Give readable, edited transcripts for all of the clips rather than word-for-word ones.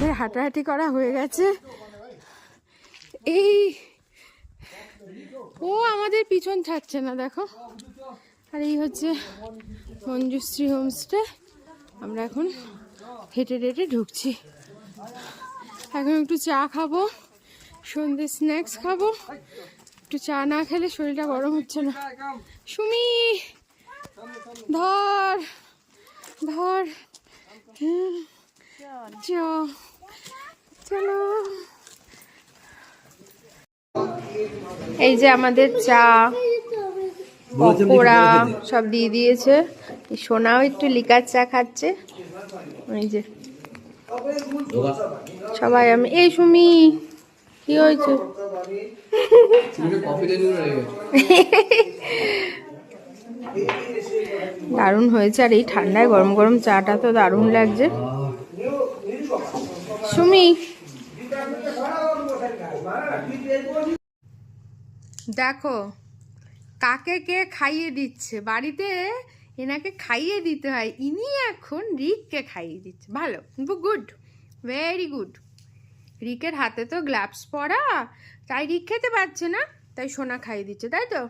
আমাদের হাঁটাহাঁটি করা হয়ে গেছে। এই ও আমাদের পিছন ছাড়ছে না, দেখো। আর এই হচ্ছে মঞ্জুশ্রী হোমস্টে। আমরা এখন হেঁটে হেঁটে ঢুকছি। এখন একটু চা খাবো, সন্ধ্যে স্ন্যাক্স খাবো। একটু চা না খেলে শরীরটা গরম হচ্ছে না। সুমি ধর ধর, চলো। এই যে আমাদের চা, পকোড়া সব দিয়ে দিয়েছে। সোনাও একটু লিকার চা খাচ্ছে। এই যে সবাই আমি, এই সুমি কি হয়েছে? দারুণ হয়েছে। আর এই ঠান্ডায় গরম গরম চাটা তো দারুণ লাগছে। সুমি দেখো কাকে কে খাইয়ে দিচ্ছে। বাড়িতে এনাকে খাইয়ে দিতে হয়, ইনি এখন রিককে খাইয়ে দিচ্ছে। ভালো, গুড, ভেরি গুড। রিকের হাতে তো গ্লাভস পরা, তাই রিক খেতে পারছে না, তাই সোনা খাইয়ে দিচ্ছে, তাই তো?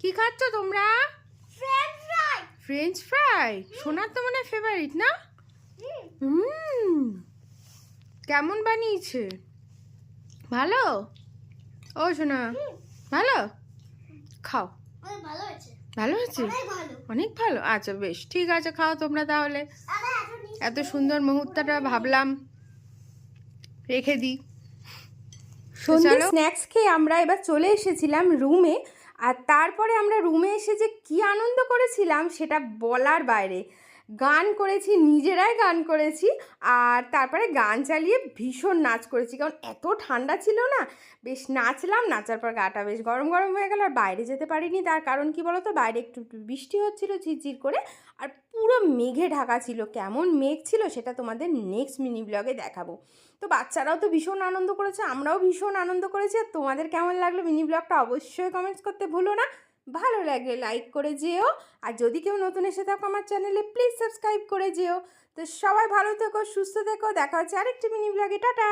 কি খাচ্ছ তোমরা? French fry. সোনার তো মনে হয় ফেভারিট না? কেমন বানিয়েছে? ভালো? ও সোনা ভালো? খাও। ভালো হয়েছে? অনেক ভালো। আচ্ছা বেশ, ঠিক আছে, খাও তোমরা তাহলে। এত সুন্দর মুহূর্তটা ভাবলাম রেখে দিই। সন্ধ্যে স্ন্যাক্স খেয়ে আমরা এবার চলে এসেছিলাম রুমে। আর তারপরে আমরা রুমে এসে যে কী আনন্দ করেছিলাম সেটা বলার বাইরে। গান করেছি, নিজেরাই গান করেছি। আর তারপরে গান চালিয়ে ভীষণ নাচ করেছি, কারণ এত ঠান্ডা ছিল না। বেশ নাচলাম, নাচার পর গাটা বেশ গরম গরম হয়ে গেল। আর বাইরে যেতে পারিনি, তার কারণ কি বলো তো, বাইরে একটু বৃষ্টি হচ্ছিলো ঝিরঝির করে। আর পুরো মেঘে ঢাকা ছিল। কেমন মেঘ ছিল সেটা তোমাদের নেক্সট মিনি ব্লগে দেখাবো। তো বাচ্চারাও তো ভীষণ আনন্দ করেছে, আমরাও ভীষণ আনন্দ করেছি। আর তোমাদের কেমন লাগলো মিনি ব্লগটা অবশ্যই কমেন্টস করতে ভুলো না। ভালো লাগলে লাইক করে যেও। আর যদি কেউ নতুন এসে থাকো আমার চ্যানেলে, প্লিজ সাবস্ক্রাইব করে যেও। তো সবাই ভালো থেকো, সুস্থ থেকো। দেখা হচ্ছে আরেকটি মিনি ব্লগে। টাটা।